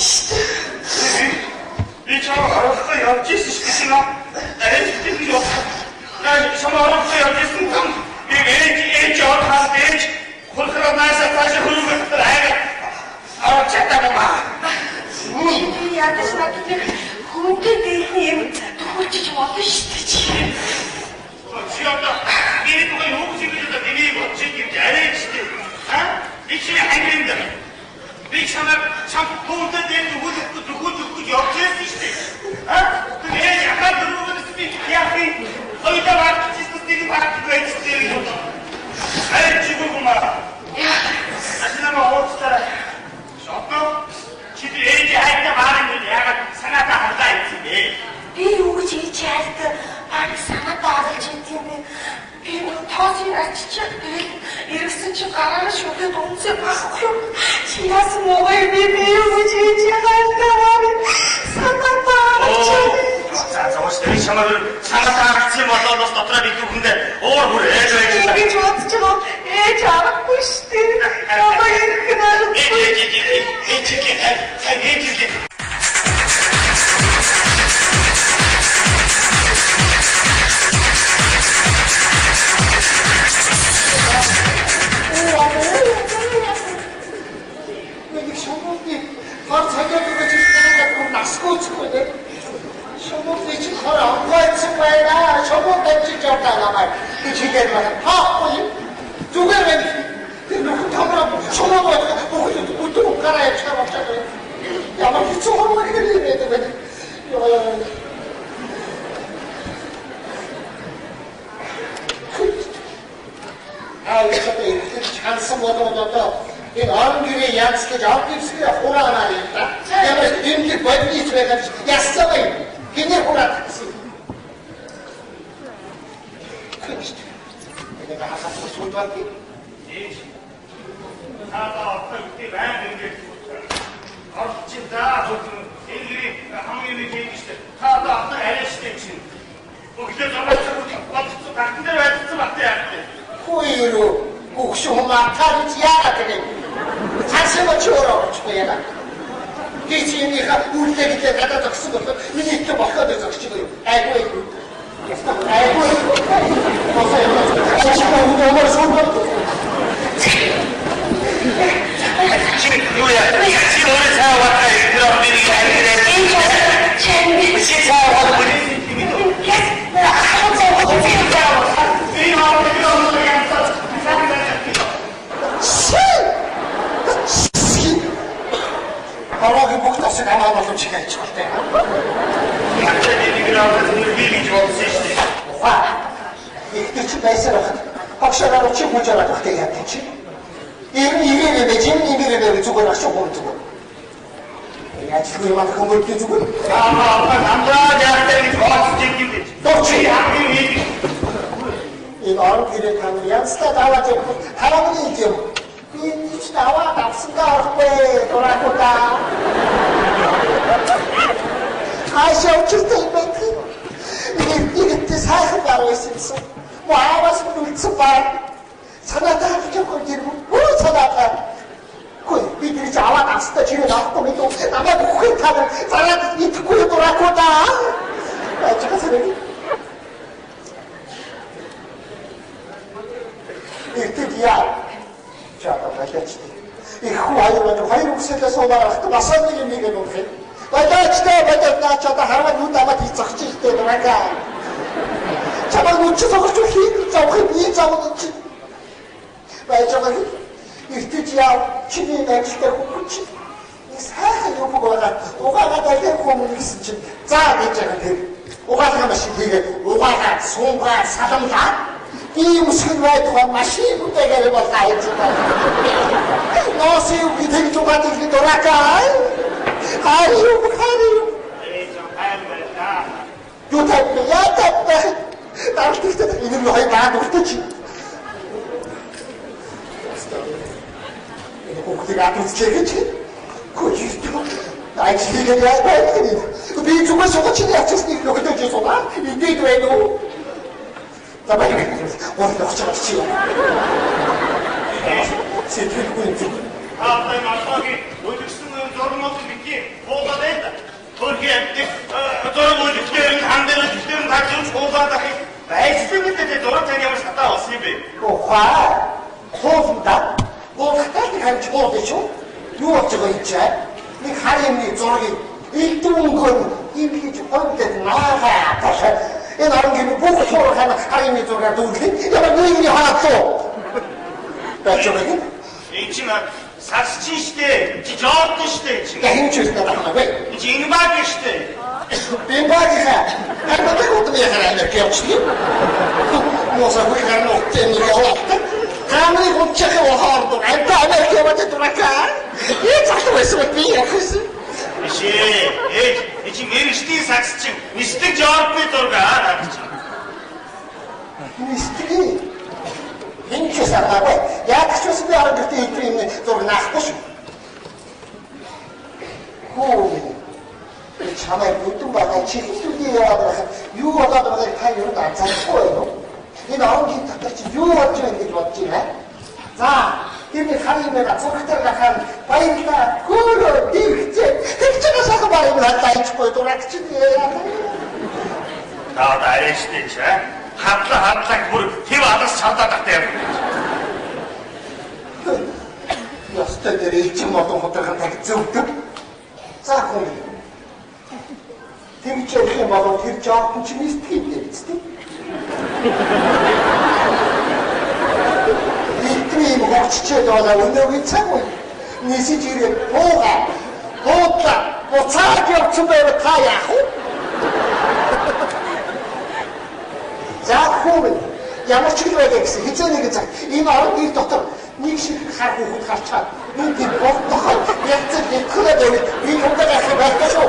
işte. Hiç Arap'ta yapacağız işte şuna. Evet, yok. Yani sana Arap'ta yapacağız tam. Bir orhan bir kulkıramazsa karşı kulkıramazsa Arapça tamam. Şimdi yaklaşmak gibi kumda deneyim. Doğrucu oldu işte. Şurada beni bu kadar hukuk çekici de deneyim çekip gelin işte. Ha? İçine hanginden? Bir sana kumda deneyim hukuk yapacağız işte. Ha? Ne yapar durumunu bir yapayım. O yüzden artık siz dedim artık böyle istiyorum. Evet çıkın bunlar. Aslında o tutar. Şoklu. Şimdi önce hayatta varım dedi. Yani sana da hardayım şimdi. Bir ucu içeride hani sana bağlayacaktığını bir tazir açacak bir yarısıncı kararı şöyle donca bakıyorum. Şirazım olayı bir ucu içeride var. Sana bağlayacak. 자, 저것이 참아를 상하지 못한 것 같더라 비투군데 오늘 그래 저기 Beni çoğaltıcılık çağırmıştı. Ama yakınarım. sen ne çizgi? 여기 셔먼이 바로 자기가 지금 내가 나스고 있거든. 셔먼이 지금 바로 안 보이지 말라. 셔먼 던지 잡다가 말. 그 지금 하 보이. 누가 왜 누구 담으라고 셔먼 뭐 또 가라야 참 없잖아. 야마 미쳐 셔먼이 그래 왜. 이렇게 찬스 못 얻어도 이 어른들이 양식에 적립스가 호랑하니까 내가 임기 벌리 있어가지고 야싸가이 그냥 호랑하지 그렇지 내가 아까 소주할게 하다 없다 이때 ben de Artçıda tutun, elleri hamile gelmişti. Hatta hatta eleştirmek için. O güzel zamanında bu tuttu, taktı ve tuttu baktı yaptı. 후이로 국수마 타르지 않았더니 자신을 지어라고 쳐야다. 이 지인이가 울 때기 때 갖다 적쓰고 미니트 막 꺼내 적시고요. 아이고 어서 자신과 우리 엄마를 손잡고 지금 누구야? 지금 오늘 차 왔다 그럼 미리 알게 돼. 시차 와서 보니 바로 목다스 가만히 지가 있을 때. 와, 이 집에서 확실하게 치고자라도 그때 했겠지. 이미를 매진 이미를 매를 주고나 쇼고 주고. 야 지금 이만큼 물기 주고. 남자 대학생이 더 지키지. 너지. 학생이 이 어른들을 타면 스타 나와주고 다른 이죠. 이 나와 납승가 왜 돌아보다. 아시 어쩔 때 이벤트 이게 사회바로 있었어. 뭐 아마서 물츠 봐. 사나다 하기죠 거기로 뭐 사나다. 그 이들이 자와 납승가 집에 나왔더니 또 아마 그걸 타면 사나다 이 듣고 돌아보다. 제가 생각이. 드디어 저도 말했지. 이 화이로 세계에서 나라도 마찬가지 얘기가 놓게. 맞아, 저도 하나만 눈담아 뒤적지 때더라가. 저거 놓치서 좀 힘들자고 미자고는지. 맞아, 이 드디어 친이 내기 때고 그렇지. 이 사회 요구가 오가가 달게 고문이 있을지. 자, 이제가 돼. 오가가 하면씩 되게 오가가 송과 사정자. 이 무슨 왜 더 마시고 때게를 볼까 했지만 너 새우기 되게 좋아하는 게 돌아가 아리요 요답다 야답다 나를 뜰 때 이놈이 허이 나도 그렇지 이거 그대가 앞으로 지겠지 그 유튜브 나의 지리가 야봐야 되니 네 죽을 속아 치냐 했으니 이거 그때 죄송하 이때도 해도 나만이 오늘 어쩌면 지워. 제 들고 있는 아, 마지막에 너희들 쓰는 줄 sorumlusu bitti. Olda değil de. Türkiye'de doğru handeli tartışmış olda dahi. Bayısını dedi doğru tanıyamış hatta olsun gibi. 오화 호수다 뭐 가까이 가는 거 되죠? 유업적으로 있지 이 가림이 저기 1등 건 이렇게 좀 어때 나가 아파서 이 나름 김에 보고 서로 하는 가림이 저기가 누구지? 내가 너 이름이 하나 또 저기 있지만 사스친 시대, 지저트 시대 있지. 야 힘주시다 나가 왜? 이제 인바디 시대. 빈바지가 할머니 것도 얘기를 안 할게 없지? 뭐서 우리가 놓고 올랐다? 가만히 곱차게 와하르도 안 다음에 이렇게 돌아가? 이 자꾸 왜 쓰면 삐야 그랬어? 이제 메리시티 사스친 미스틱 저트 돌가. 미스틱이 힘주사라고 야 그쳐서 왜 알아 그때 이쪽 있는 저기 나가보시 호 참에 무슨 바가 지금도야 유어가도 타이어는 나잘 보여요. 이 나온 게 딱같이 유어적인 게 좋지, 자, 이렇게 가리면 저렇게가 한 바이니까 그걸 니그제 흑제가 사고 말이면 한다 이치고 돌아치지. 나다 이 시대 있지. 하트 물 희와서 살다 때문에. 여스터들이 일찍 못한 것들 한테 죽다. 자, 공이. Тэмчээ болоо тэр жоохон ч мистик гэдэг тийм. Бидний хөвччээд байгаа өнөөгийн цаг үе. Нийсэж ирээд бууга буцаад явсан байвал та яах вэ? За хүүмэн ямар ч зүйл байдаг гэсэн хизээ нэг цаг энэ орон ир дотор нэг шиг хар хүүхэд харчаад энэ болтоход яг зөв ихлээд би юмдаг ахи байхгүй шүү.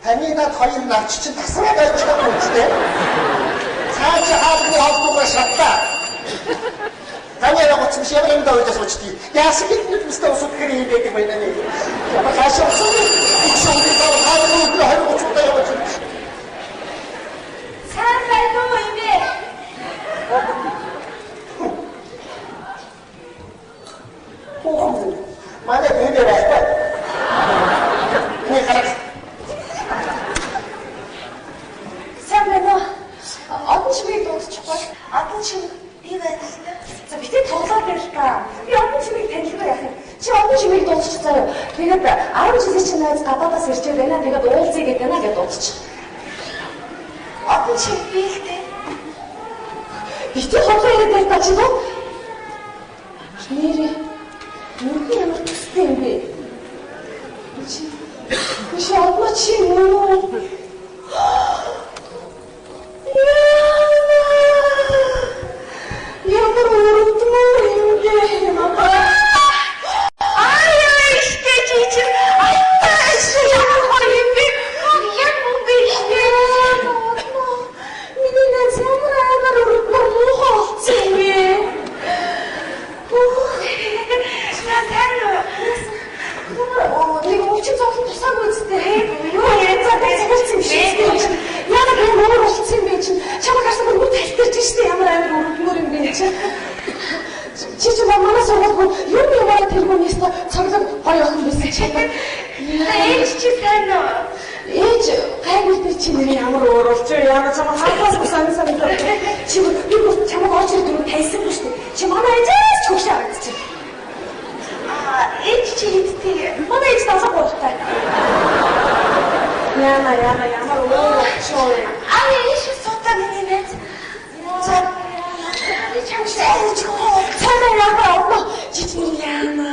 Танина хоёр навч чинь тасраад байж байгаа юм үстэй. Цааш хаалгын холбоотой шатаа. Танина гоц биш ямар юм давж суучдгийг. Яасан гэвэл үстэй усууд хэрэг юм байдаг байна нэ. Ямар хаашаа усууд их шоуд тав хаалгын хоёр гоцтой явж. Сайн байна уу юм бэ? Оо. Манай бибэ байхгүй. Не харах. Одон чимийг дуудчихгүй. Одон чим би байлаа. За битээ тоглоод байл та. Би одон чимийг танилцгаа яах юм. Чи одон чимийг дуудчих заяа. Тэгээд 10 жилийн чинь найз гадаадаас ирчээ байна. Тэгээд уулзъя гэдэг нэ гэдээ дуудчих. Одон чим би ихтэй. Битээ хоолоо яриад байл та чи дөө. Нэрээ. Нүрхэн ямар төстэй юм бэ? Чи одон чим юу? Ямар өрөвдмөр юм бэ? Ай işte чичир. Ай ямар гоё юм бэ? Яг үгүй işte. Миний нэг амар өрөвдмөр муухай болсон юм бэ? Нэг өвчин зовлон тусааг үстэй. Юу яцаа тасгалсан юм шиг. Яг л мөр болсон юм бэ чинь. Чамайг харсан бүр талтэрч штэ ямар амар өрөвдмөр юм бэ чинь. Чи манай сургуульд юмараа тэргүүнээс цоглог гоё охин байсан чи. Ээж чи сайн уу? ээж гайгүй чи нэр ямар өөрөөлж яана чамаа хаалгаас санагдав. Чи би бүр чамаа очиж дөрөв тайсангүй шүү дээ. Чи манай ээжээс ч хөвш харагдчих. Ээж чи хэдтэй. Манай ээж тасаа гоохтай. Яна ямар өөрөөлж. Ээж сотаа миний нэт. Би чам сайн ч гоо. Цаана яга авна. Жижиг яана.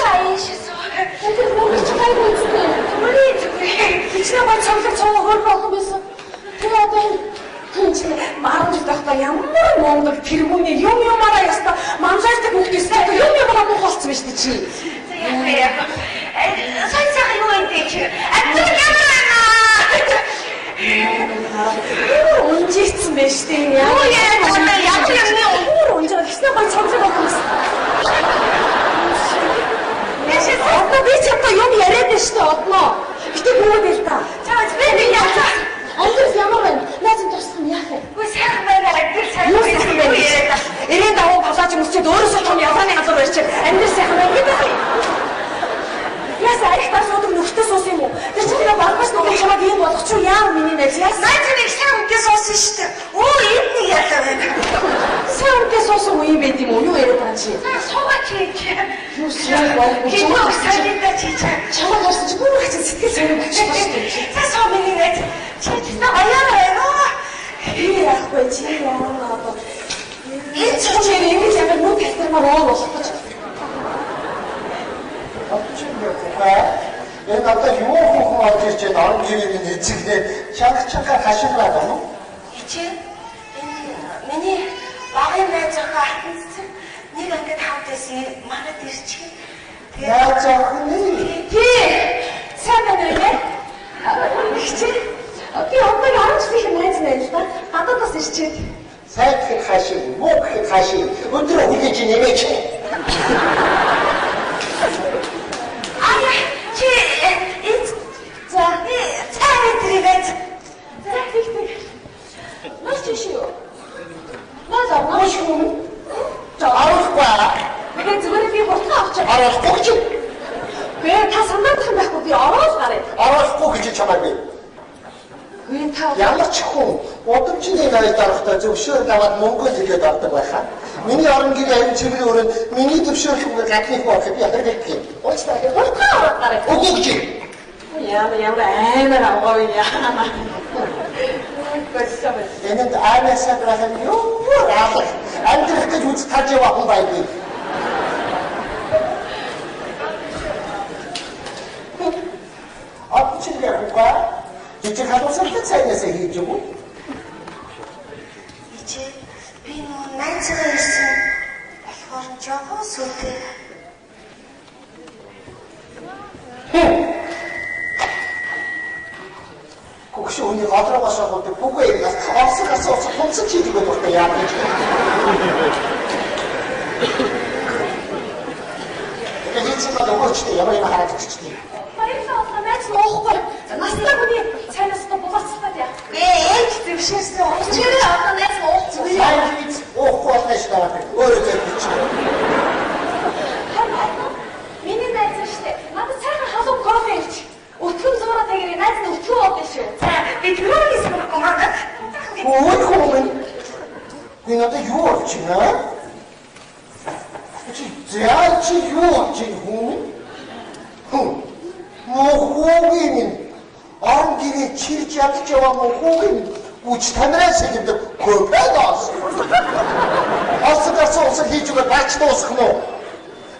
Сайн шисоо. Тэр мөнгө чи гайгүй үстэй. Бичнэ ба цамлаг цаа хөр болох байсан. Тэр одоо марж дахта ямар монгол тэргүүний юмараа яста манжаатай бүгдээсээ юм муу болсон байж тээ чи. Яг. Сайн юу энэ чи. Унжигдсан байж тээ. Яг юм унжаад гиснэ ба цамлаг болсон. Одоо би чамтай юм яриад байна шүү дээ одноо. Гэтэ бүгд л та. Чамд би яа. Амдэрс ямар байна? Наазын тусах нь яах вэ? Үгүй сайхан байна. Амдэр сайхан байна. Ирээд давуу палаж мөчөд өөрөөсөө том ялгааны газар барьж амдэр сайхан байна гэдэг. Ясаа их тас өдөр нөхдөс ус юм уу? Тэр чинь нэг багш нэг чамаг юм болгоч юу яа миний нэр яа. Наач нэг сайн үгээс уусан шүү дээ. Оо ийм нэг яатаа байна. Сайн үгээс уусан уу юм байд юм уу? Юу яриад байгаа чи? Суугач чи. Юу сайн байна? Чиний сайдаа чи чамаг харсан чи бүр их сэтгэл сонир болчихсон шүү дээ. Сайн суу миний нэр. Чи аяа байна. Би яахгүй чи яа. Энд чи нэг ямар нүд хэтэрмээр уу болох гэж. Энэ одоо юу хөө орж ирж байгаа орон гэрийн эцэгнээ чанга хашиграа байна уу? Чи миний багын найз байгаа хатсан нэг ангид хавдсан манад ирчих. Яаж яах вэ? Тий. Сайн байна уу? Чи би одоо яаж их найз та гадаадас ирчээд. Сайн гэх хашиг, муу гэх хашиг өдөр хүлээж нэмээч. Ямар ч хүн удамчны найз дарахтаа зөвшөөрөл аваад мөнгө төлөөд авдаг байхаа. Миний орон гэрийн аян чиглэл өрөөнд миний зөвшөөрлөг гадныг боох би яадаг юм. Уучтаа хурцаа аваад гараа. Үгүй чи. Ямар амар авгаа яа. Энд аанасаа грасан юу раа. Амтрах гэж үз таж явах хүн байдаг. Апчиг яах Жижиг халуусалтай цайнасаа хийж өгөө. Ичээ би нөө найзгаа ирсэн болохоор жоохон сүлдээ. Кокш өнөө гадраагаас аваад бүгэ яас авсагаас хонцсон чийдэг байх яа гэж. Тэгээд чи одоо өөрчлөлт ямар юм хараад өгчтэй. Баярлалаа намайг нуухгүй. Настай хүний цайнаас болоцтой яа. Ээж дэвшээсээ уучраа одоо найз ууцсан. Сайн уухгүй байж таардаг. Өөрөө зэрэгч. Миний найз штэ. Надад цайхан халуун кофе ирч. Өтгөн зураа тэгэрэг найз нь өтгөө авдаг шүү. За би түрүүнээс гомдод. Ой. Би надад юу болж байна? Чи юу болж байна? Мохогин орон гэрээ чирж ядж яваа мохогин үуч танараас хэлдэг көпэдос. Асгаас уусах хийж байгаа бач дуусах нь уу?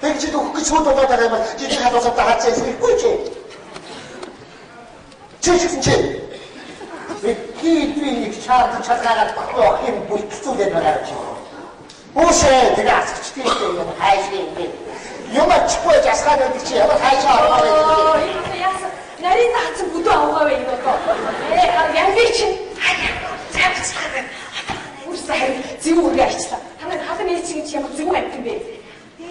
Тэгж өгөх гэж шууд болоод байгаа юм аа. Жижиг хадгалаад хацаа хэлэхгүй чи. Чи. Би нэг чард чалгаагаад багох юм бүлтцүүлээд байгаа чи. Үсээ тэгээ асгчтэй юм хайшгүй юм. Юм ачгүй жасгаад байдаг чи ямар хайшаа ороо байдаг. Нарийн таацсан бүдүү авгаа байх одоо. Яг чи. Цаавцгаа. Үсээ зөв үгүй арчлаа. Танай халын ээжийн чи ямар зөв амт юм бэ?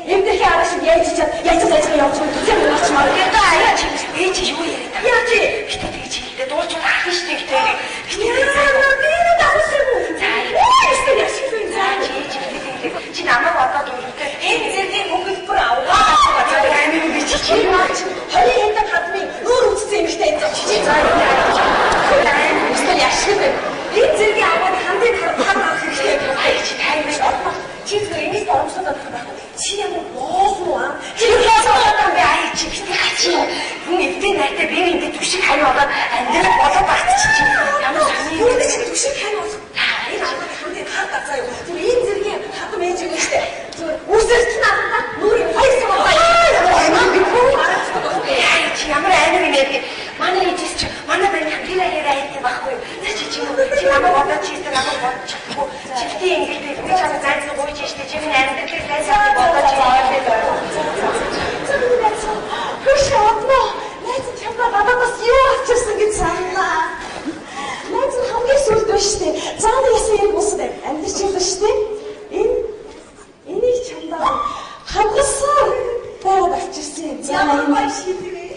Эндхийн араа шиг яаж явж явж явж үзэн уучмаар. Одоо аяа чи ээж юу яриад байгаа. Яа чи гэтээ тэгж хэлдэ дуулж харах штэ гэтээ. Гэтээ цаанаа би дагсан уу? За яа шиг юм за чи намайг одоо дуулдаг. Энэ зэргийн хөнгөлбөр авгаа. За амин би чи. Хоёрын хадмын нүүр үтсэн юм штэ. Чи за би чамд зайц гуйж штэ чи найрдаг тэр найзаа бодож байгаа. Хөш одно. Найз чамд надаас юу авчирсан гэж санаа. Найз хамгийн сүлд биш штэ. Цаана ясан юм уустай. Амьдч юм штэ. Энийг чамд хангасан байгаад авчирсан юм. За энэ шийдвээ.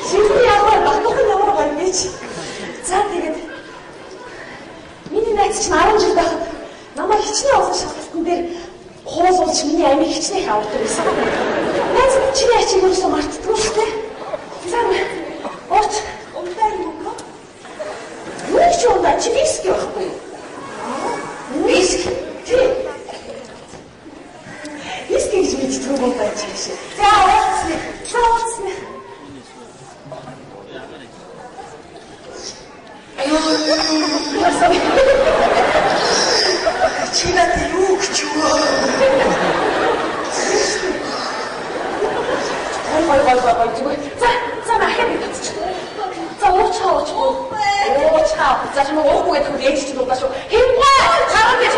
Шийдвээ яваа багтах нь ямар гоё гэж. За тэгээд миний найз чинь 10 жил байхад намайг хичнээн олон шалгалтын дээр хуулуулж миний амийг хичнээн авдаг байсан. Найз чиний ачиг юусэн мартдаггүй шүү дээ. За ууч умтай юм уу? Юу ч юм да чи виски байхгүй. Виски. Виски гэж мэддэг юм байна чи. За ууцны. Ууцны. Чинад юу гэж юу? Ой. За нахад битчих. За уучаа. За чи мөн уухгүй гэдэг нь ээж чинь удаа шүү. Хинвээ цараа гэж.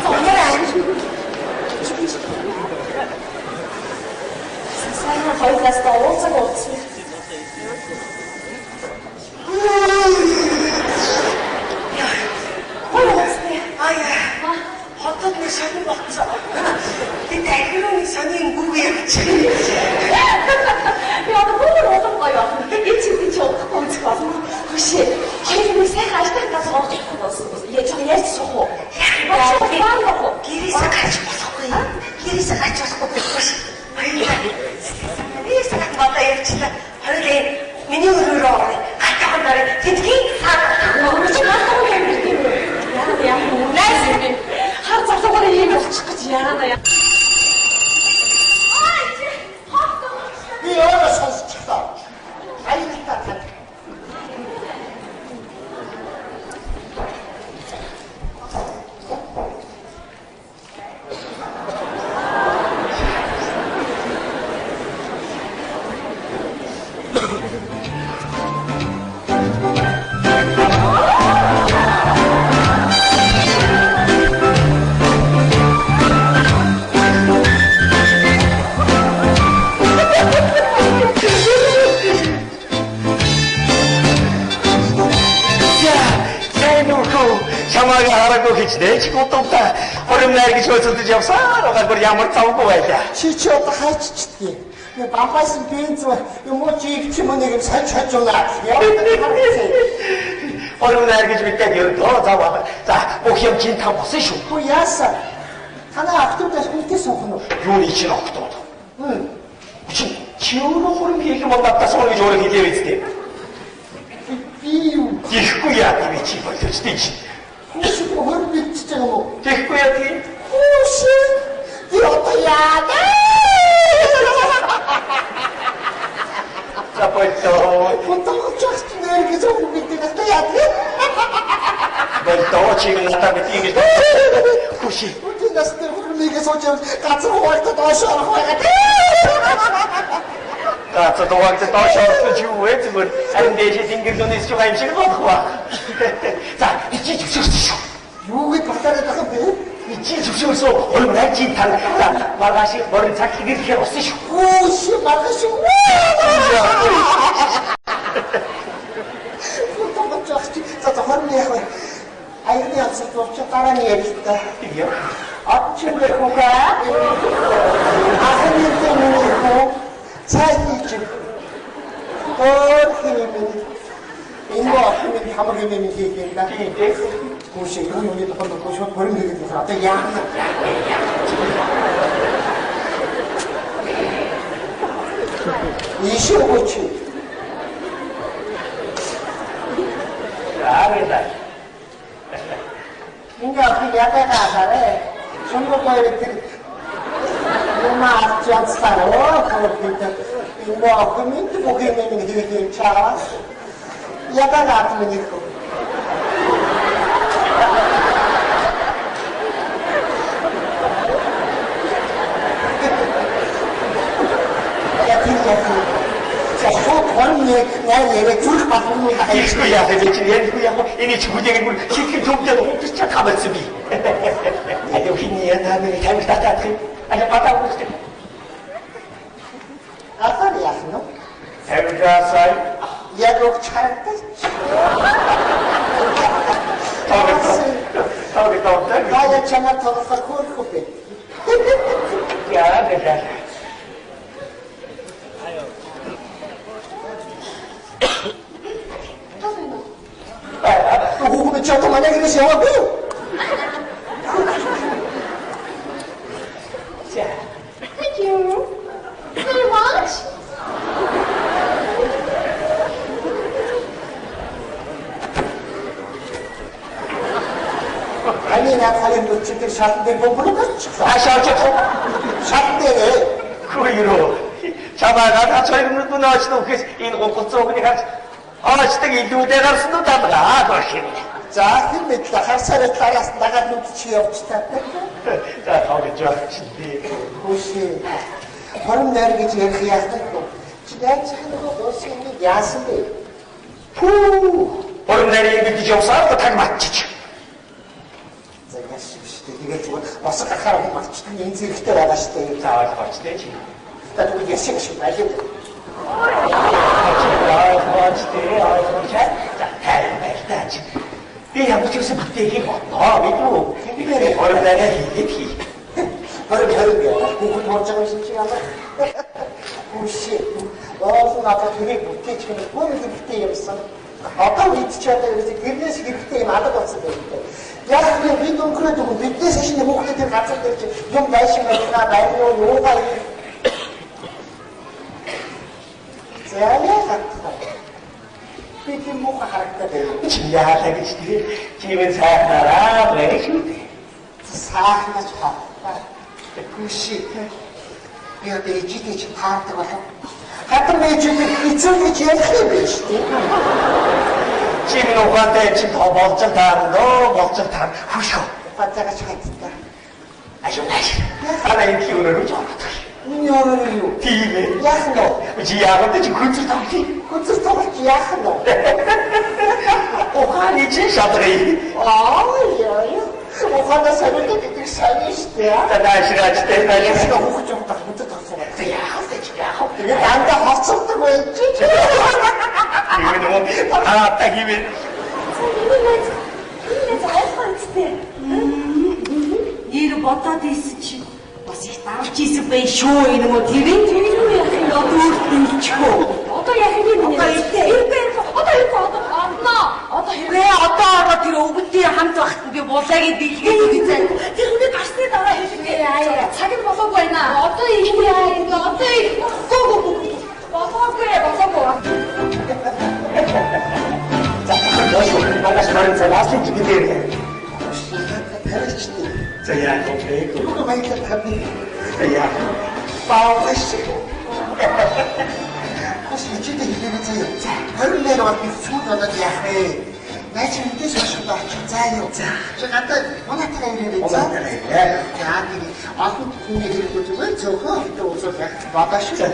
За яа. Сайн хойлоос ууцаг ууцсан. Хотод нэг сонир болцоо. Би дахин сонин гүг явчих. Би одоо бүр улам гоё байна. Энэ чинь ч удахгүй үзэх болно. Хөшөө. Хоёрын сайхан ажлах газар орж ирэх болсон. Яаж суух уу? Гэрээс гарч болохгүй. Гэрээс гарч болохгүй биш. Хоёулаа. Гэрээс гарч бодоо явчихлаа. Хоёулаа миний өрөөрөө орё. Хатахан дараа тэдгийн саад Чи хатаа юм гэдэг юм. Яа. Найс юм. Хар залуугаар юм болчих гэж яана яа. Би өөрөө сонсчихлаа. Айлтаа. Нээж гутамта хөрөмнөр гэж хөөцөлдөж явсаар байгаа бүр ямар завгүй байлаа. Чи одоо хайччихдгийг. Би бамбайсан бенз юм уу чи ч юм нэг саж хажуулаа. Хөрөмнөр гэж мэдээд ердөө заваа. За бүх юм чинь та босон шүү. Хөө яасан? Танаа автобус үнтэй суух нь. Юуны чинь автобус. Чи өөрөө хөрөм хийх юм бол надаас өөр гэж өөрөө хэлээ үстэй. Би юу? Ихгүй яа би чи болчихдээ чи. Чи хөр бичиж байгаа юм уу? Тэгэхгүй яа тийм. Үгүй. Би одоо яа. Запойто. Фотографч нэр гэж үг гэдэг нь яа. Болтоо чи надад битгий. Хүши. Үгүй нас тэр хөрмийгээ сууж газар хуваагдаад доош орох байгаад. За дуугад доош орсон ч юу вэ зүгээр харин дээшээ тэнгэр ч юм шиг болох ба. За чи зөвшөөрсөн шүү. Юу гэж батараад байгаа юм бэ? Чи зөвшөөрсөн хөрм найчийн тань. За маргааш борын цаг хэрэглэхээр болсон шүү. Үгүй маргааш. Фотографч за хөрмий яах вэ? Айны янзлж дараа нь ярьлаа. Яа. Атчимээ хөөгаа. Ахын юм хөө. Цайч. хэмээн энэ ахмад хамаг хэмээн хийх да. Гүшиг юу нэг тохиолдол гүшүүд бүрэн хийгээд байна. Одоо яах вэ? Ишүүч. Аареда. Ингээ ахыг ятаагаасаарэ. Шонготой Юмаа чанцлаа хөөд энэ ахмад бүхэмэн хийх чаа. Ятаагаад минь их. Яа тийм яа. Жахаа гонne нэр зүрх 맞는 거 이거야, 이거야, 이게 주부장이 물 시킬 좀 때도 혼자 가만있으니. 아주 휘니야, 나는 잘못 닦았지. 아주 받아보고 싶어. 아빠는 야스노? 잘 갔어요? 야로 잘했다. 저기 또 없다. 나야 전화 통화가 그걸 빼. 야, 내가. 오구는 저도 만약에 그래서 영화 보여. 자. Thank you very much. 아니, 나 과연 놓칠때 샷대 몸으로 갔지. 아셔, 샷대래. 그 이후로 자마가 저희는 누나시도 이 옷고 쏘고 가서 시댁이 누대가 쓰는 다더라 그렇게. 자, 힘있다. 한 살에 따라서 나가 눈치 없지다. 자, 거기 좋아하신디. 혹시 얼음 내리기 전에 그 약속도 지난 차로 옷이 야스네. 얼음 내리는 게 기정사하고 다 맞지죠. 제가 십시대 이게 죽은 와서 가라고 맞추던 인생 그때 나가시대. 자, 같이 되지. 나도 이게 생각이 나게. 자, 다지. 이 양부지에서 막 얘기 못 믿고. 얼음 내리는 게 얼음이야. 그거 멀쩡한 심지가 않아. 혹시 어서 나가 되게 못해 지금 뭘 그때 없어. 아까 우리 티처한테 그래서 그래서 그때 맞아봤어 그때. 야, 그래 민동 그래도 그때 세신에 목한테 같은 데지 좀 날씨가 나 말고 요가 제가 같다. 그게 뭐가 할까 진짜 그치. 집은 사나라 왜 좋대. 사하나 좋아. 혹시 내가 내 지대 좀 다았다고 해. 하여튼 내 지대 이쪽이 제일 큰 것이지. 지금 오빠한테 지금 더 멋쩍 다는도 멋쩍 다 후쇼. 바자가 잘 듣다. 아주 하나의 기운으로 좋았다. 운명을요. 디네. 야노. 지하고도 지금 굴줄 타오지. 그것도 또 야노. 오한이 진짜더니. 아야야. 오하나 사는 게 그들 살리시대야. 날씨가 진짜 날씨가. 날씨가 호구 좀 딱 못해 탔어. 야, 진짜. 이게 난다 합쳤다고 했지. 이거 너무 딱 이면. Миний зайлах үстэй. Нэр бодоод ийсч бас их давж ийсэн бай шүү энэ мө тэрэн юу яах юм дүүртэнчхөө. Одоо яах юм бэ? Одоо тэр өвгөнтэй хамт байхад би булаагийн дэлгээд үзэн. Тэр хүний гарсны дараа хэлээ. Цаг нь болоогүй байна. Одоо ийм яа. Болоогүй. 자, 너희 나가서 말은 잘 나왔을 지 기대해. 잘했지. 저야, 오케이. 누가 많이 갔다니. 야, 빠우씨. 혹시 이쪽에 이래서 자, 얼음 내려왔기 수고하는 야해. 나 지금 뛰서 싶다. 자요. 자, 저 갔다 원하다가 이래야 자, 자, 아무 분위기를 보지만 저거 또 없어. 와다시. 자,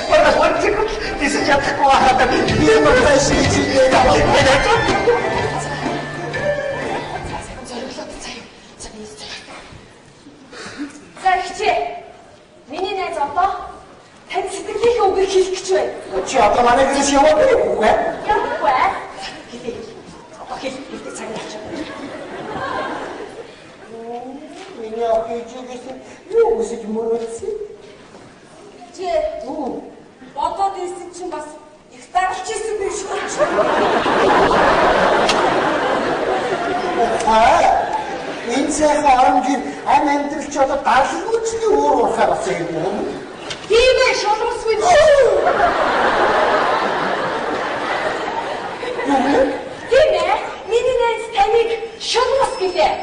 빨리 원치고 디스자 타고 와라. 이런 말씀이지. За хичээ. Миний найз одоо тань сэтгэлийнхээ үгийг хэлэх гэж байна. Чи одоо манай гэрээс яваагүй юу? Явахгүй аа. Хэлээ. Одоо хэлээ цаг яач. Миний охинчигээс юу үсэж мөрөөдсөн? Чи бодоод ийсэн чинь бас их даралж ийсэн биш үү? Энэ сайхан оромжийн ам амьдралч одоо даралгүйчний өөр уурхаар болсон юм. Тийм ээ, шулуусгүй. Тийм ээ, миний найз таныг шулуус гэлээ.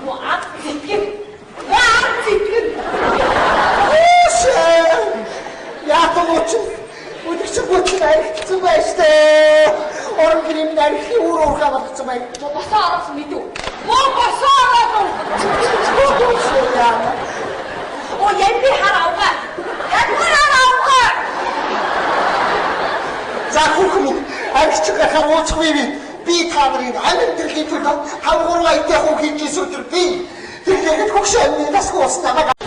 Аад зэтгэн. Яатан уучил өдөрч гүчил аригдсан байж тээ. Оромжийн нархийн өөр уурхаар болсон бай. Босоо ороос мэдв. Босоо ороод. О, янди хараагаа. Ядмараа авгаа. За хүүхэн минь агч гахаар ууцгүй би та нарын амин төрлийн төлөө 5-3 аятаа хөө хийж өдөр би тэгээд хөгшөө нас госнаа мага.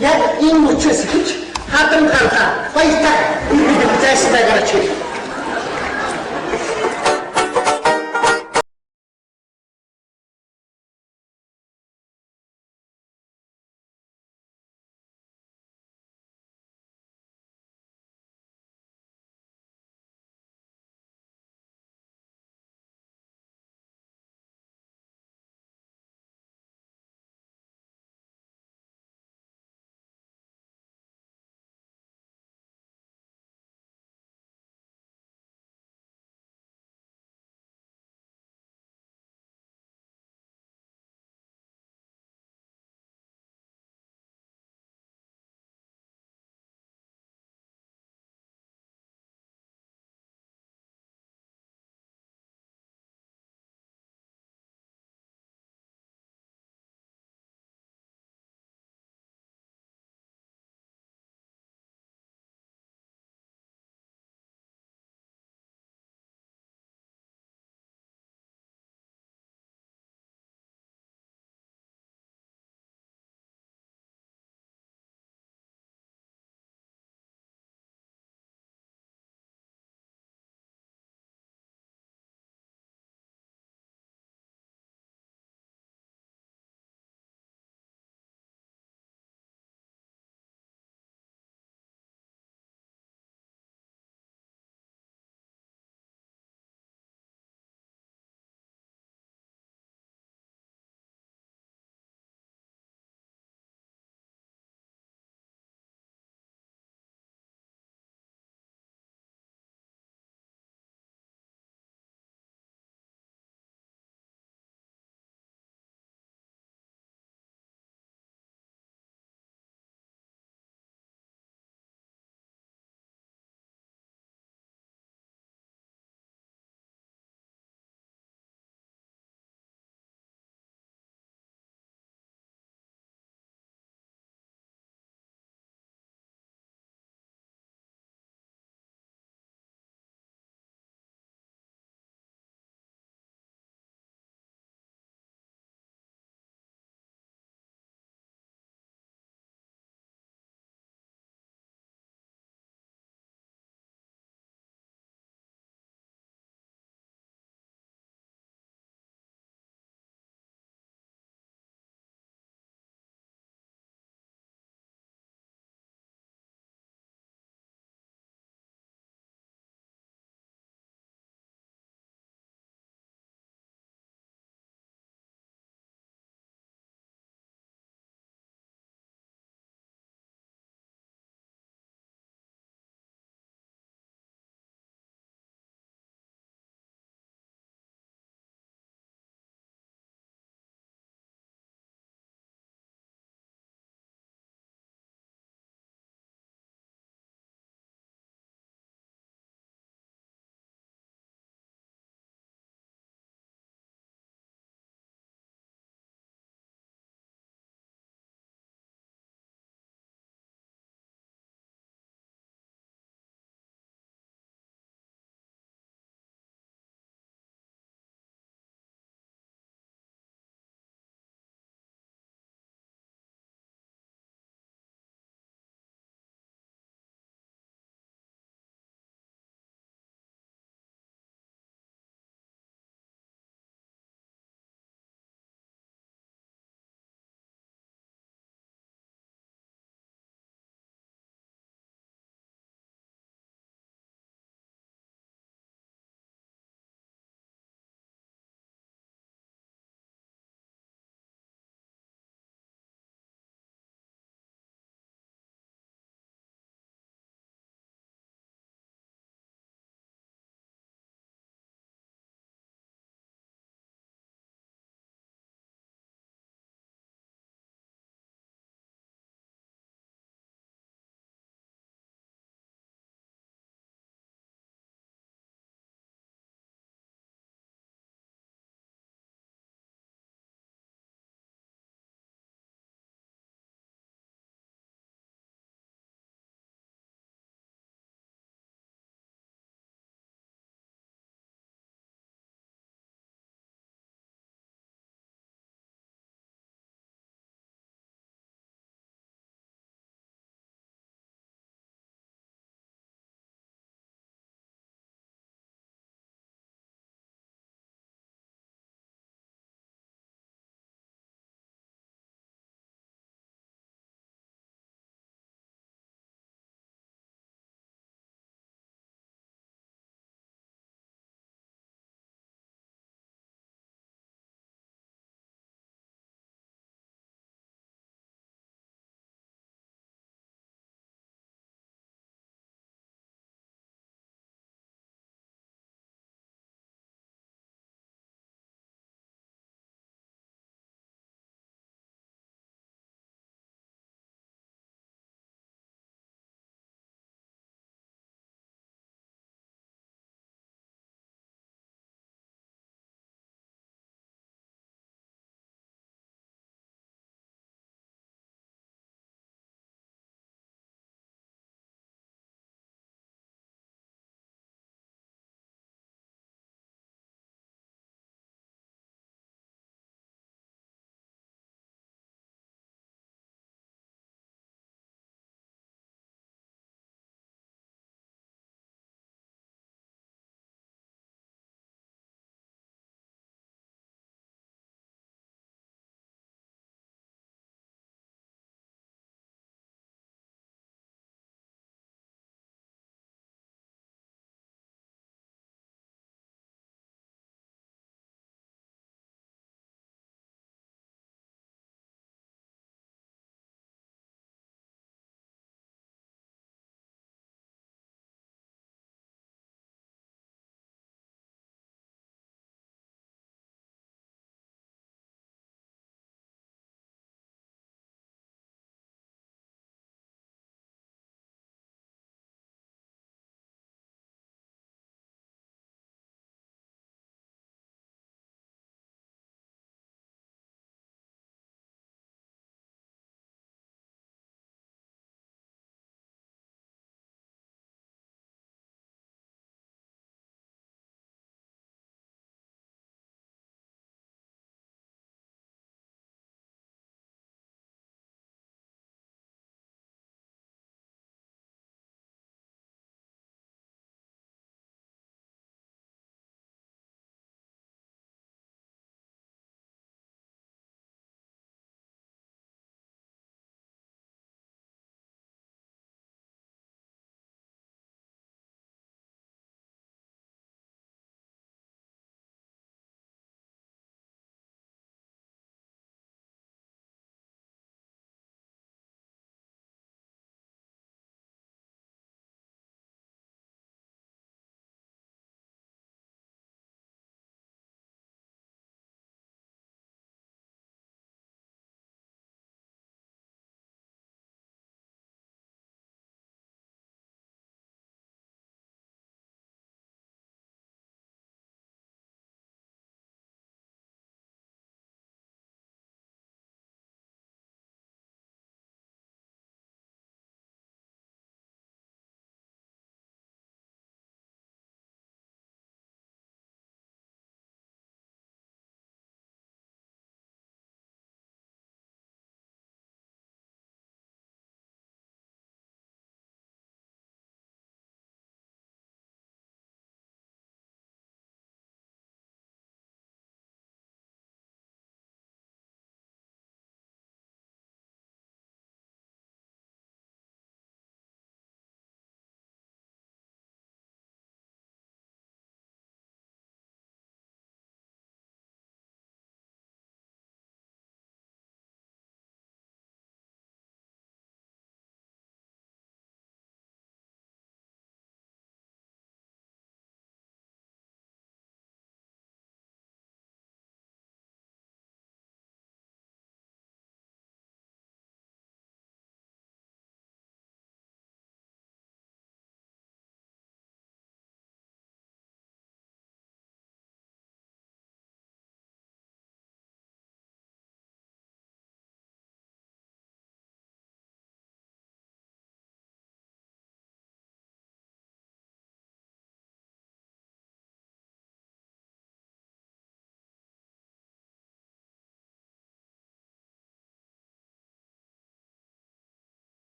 Яг энэ учраас хатам гараа баярлалаа. Би зайстай гараач.